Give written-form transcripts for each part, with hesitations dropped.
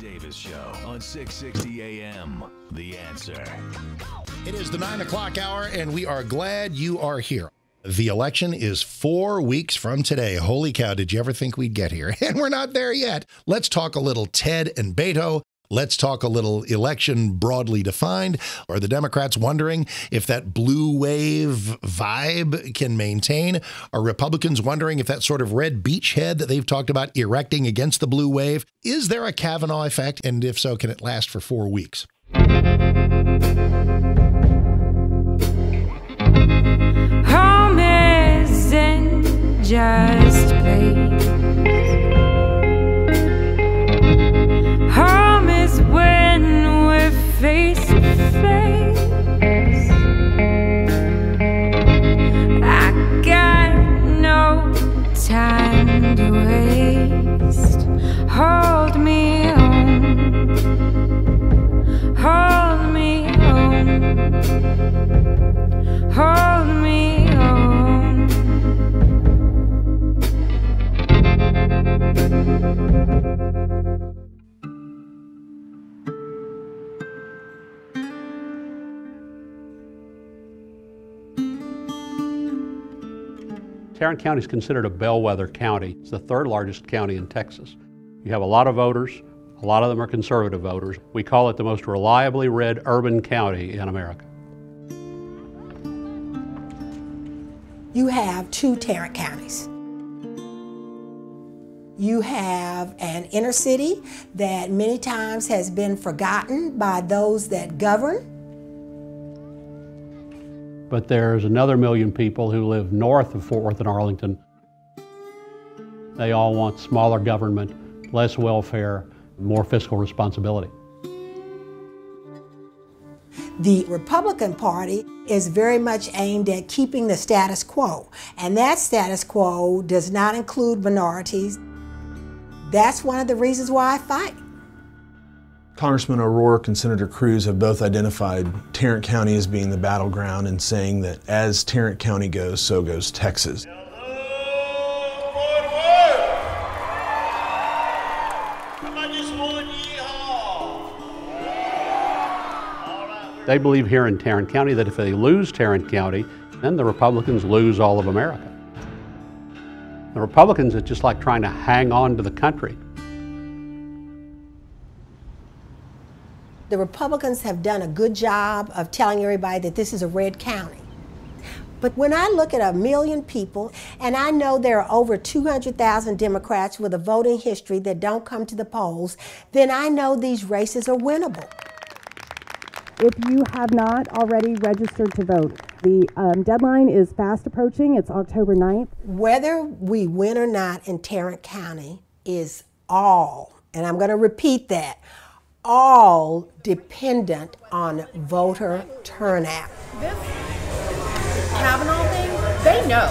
Davis Show on 660 AM. The Answer. It is the 9 o'clock hour, and we are glad you are here. The election is 4 weeks from today. Holy cow, did you ever think we'd get here? And we're not there yet. Let's talk a little Ted and Beto. Let's talk a little election broadly defined. Are the Democrats wondering if that blue wave vibe can maintain? Are Republicans wondering if that sort of red beachhead that they've talked about erecting against the blue wave, is there a Kavanaugh effect? And if so, can it last for 4 weeks? Home isn't just a place. Home is when we're face to face. I got no time to waste. Hold me home. Hold me home. Hold me home. Tarrant County is considered a bellwether county. It's the third largest county in Texas. You have a lot of voters. A lot of them are conservative voters. We call it the most reliably red urban county in America. You have two Tarrant counties. You have an inner city that many times has been forgotten by those that govern. But there's another million people who live north of Fort Worth and Arlington. They all want smaller government, less welfare, more fiscal responsibility. The Republican Party is very much aimed at keeping the status quo, and that status quo does not include minorities. That's one of the reasons why I fight. Congressman O'Rourke and Senator Cruz have both identified Tarrant County as being the battleground and saying that as Tarrant County goes, so goes Texas. They believe here in Tarrant County that if they lose Tarrant County, then the Republicans lose all of America. The Republicans, it's just like trying to hang on to the country. The Republicans have done a good job of telling everybody that this is a red county. But when I look at 1 million people, and I know there are over 200,000 Democrats with a voting history that don't come to the polls, then I know these races are winnable. If you have not already registered to vote, the deadline is fast approaching. It's October 9th. Whether we win or not in Tarrant County is all, and I'm going to repeat that, all dependent on voter turnout. This Kavanaugh thing, they know.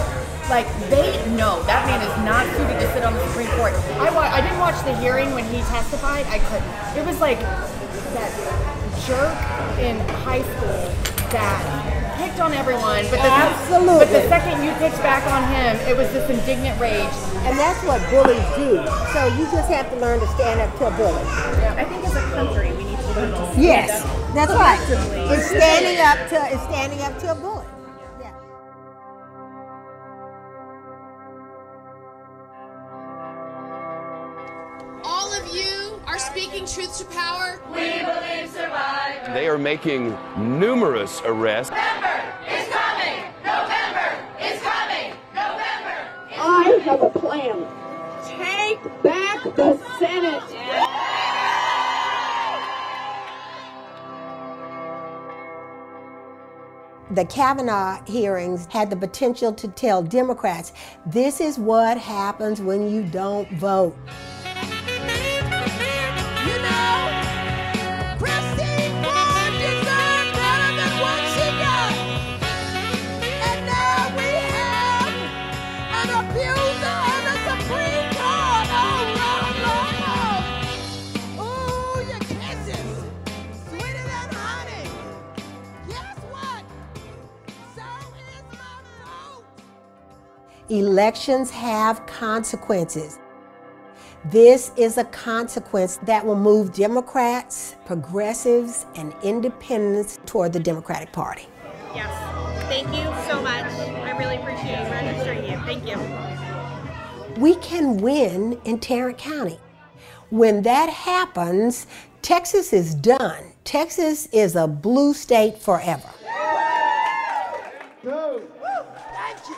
Like, they know that man is not suited to sit on the Supreme Court. I didn't watch the hearing when he testified. I couldn't. It was like that jerk in high school that picked on everyone, but the second you picked back on him, it was this indignant rage. And that's what bullies do. So you just have to learn to stand up to a bully. Yeah. I think as a country we need to learn to stand yes, up. That's right. It's standing up to a bully. Yeah. All of you are speaking truth to power. We believe survive. They are making numerous arrests. November is coming. November is coming. November is I have a plan. Take back the Senate. The Kavanaugh hearings had the potential to tell Democrats, this is what happens when you don't vote. You know, Christine Ford deserved better than what she got. And now we have an abuser on the Supreme Court. Oh, no, no. Ooh, your kisses, sweeter than honey. Guess what? So is my vote. Elections have consequences. This is a consequence that will move Democrats, progressives, and independents toward the Democratic Party. Yes. Thank you so much. I really appreciate registering you. Thank you. We can win in Tarrant County. When that happens, Texas is done. Texas is a blue state forever. No. Thank you.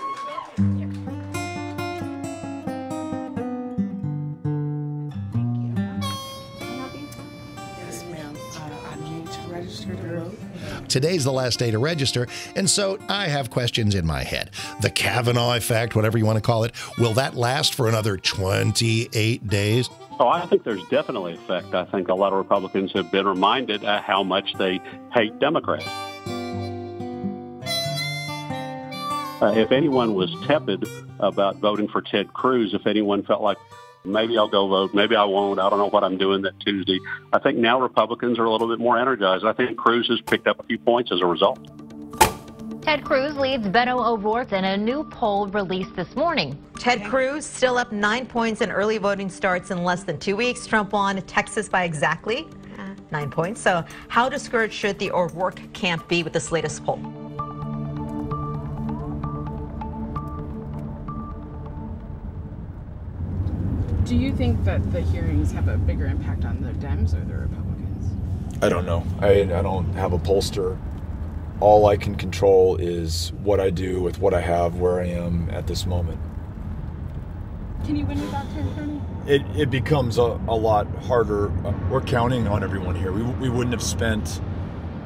Today's the last day to register, and so I have questions in my head. The Kavanaugh effect, whatever you want to call it, will that last for another 28 days? Oh, I think there's definitely an effect. I think a lot of Republicans have been reminded how much they hate Democrats. If anyone was tepid about voting for Ted Cruz, if anyone felt like, maybe I'll go vote, maybe I won't, I don't know what I'm doing that Tuesday, I think now Republicans are a little bit more energized. I think Cruz has picked up a few points as a result. Ted Cruz leads Beto O'Rourke in a new poll released this morning. Ted Cruz still up 9 points, and early voting starts in less than 2 weeks. Trump won Texas by exactly 9 points. So how discouraged should the O'Rourke camp be with this latest poll? Do you think that the hearings have a bigger impact on the Dems or the Republicans? I don't know. I don't have a pollster. All I can control is what I do with what I have, where I am at this moment. Can you win without Tarrant County? It becomes a lot harder. We're counting on everyone here. We wouldn't have spent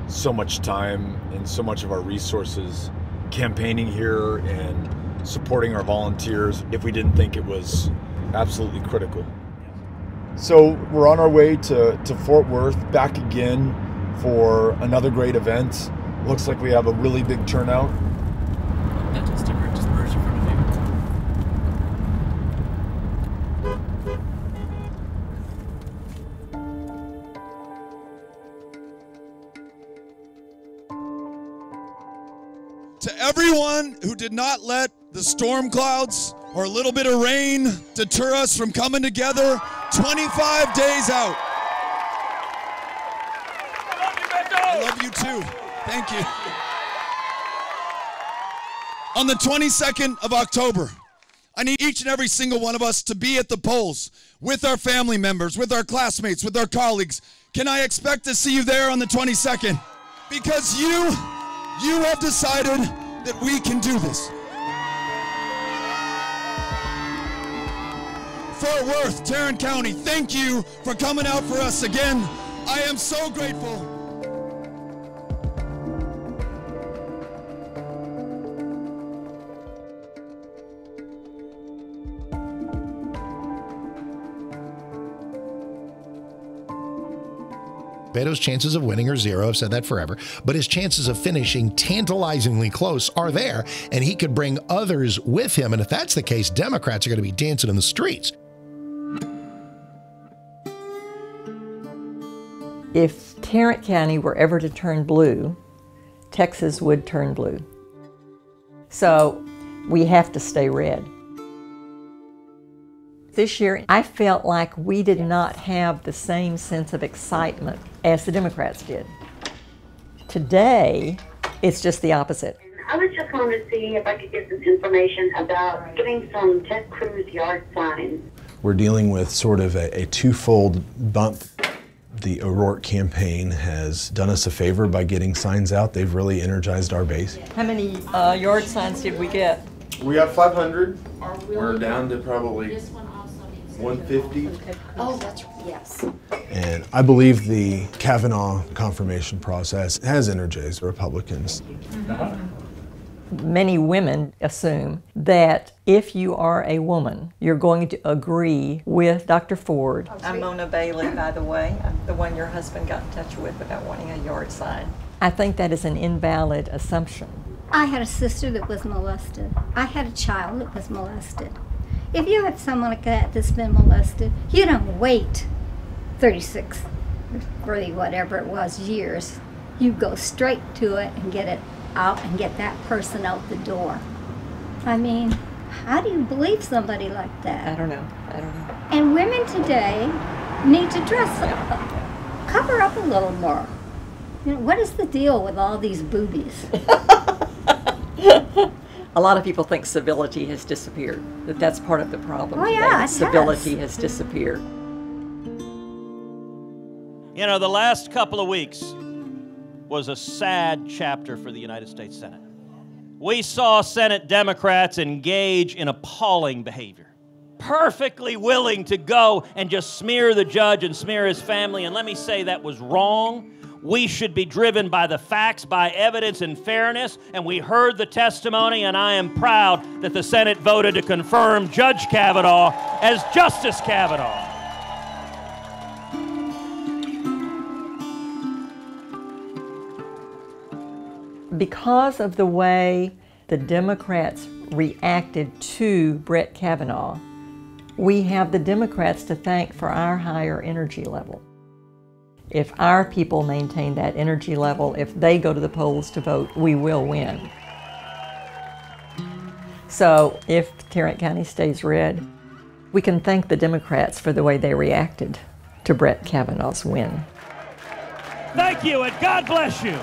so much time and so much of our resources campaigning here and supporting our volunteers if we didn't think it was absolutely critical. So we're on our way to Fort Worth, back again for another great event. Looks like we have a really big turnout. Dental sticker dispersion from the To everyone who did not let the storm clouds or a little bit of rain deter us from coming together 25 days out. I love you too. Thank you. On the 22nd of October, I need each and every single one of us to be at the polls with our family members, with our classmates, with our colleagues. Can I expect to see you there on the 22nd? Because you have decided that we can do this. Fort Worth, Tarrant County, thank you for coming out for us again. I am so grateful. Beto's chances of winning are zero. I've said that forever. But his chances of finishing tantalizingly close are there, and he could bring others with him. And if that's the case, Democrats are going to be dancing in the streets. If Tarrant County were ever to turn blue, Texas would turn blue. So we have to stay red. This year, I felt like we did not have the same sense of excitement as the Democrats did. Today, it's just the opposite. I was just going to see if I could get some information about getting some Ted Cruz yard signs. We're dealing with sort of a twofold bump. The O'Rourke campaign has done us a favor by getting signs out. They've really energized our base. How many yard signs did we get? We got 500. We're down to probably 150. Oh, that's yes. And I believe the Kavanaugh confirmation process has energized Republicans. Many women assume that if you are a woman, you're going to agree with Dr. Ford. I'm Mona Bailey, by the way. I'm the one your husband got in touch with about wanting a yard sign. I think that is an invalid assumption. I had a sister that was molested. I had a child that was molested. If you have someone like that that's been molested, you don't wait 36, 30, whatever it was, years. You go straight to it and get it out and get that person out the door. I mean, how do you believe somebody like that? I don't know. I don't know. And women today need to dress up, cover up a little more. You know, what is the deal with all these boobies? A lot of people think civility has disappeared, that that's part of the problem. Oh, today, yeah, that civility has disappeared. You know, the last couple of weeks was a sad chapter for the United States Senate. We saw Senate Democrats engage in appalling behavior, perfectly willing to go and just smear the judge and smear his family. And let me say that was wrong. We should be driven by the facts, by evidence and fairness. And we heard the testimony, and I am proud that the Senate voted to confirm Judge Kavanaugh as Justice Kavanaugh. Because of the way the Democrats reacted to Brett Kavanaugh, we have the Democrats to thank for our higher energy level. If our people maintain that energy level, if they go to the polls to vote, we will win. So if Tarrant County stays red, we can thank the Democrats for the way they reacted to Brett Kavanaugh's win. Thank you, and God bless you.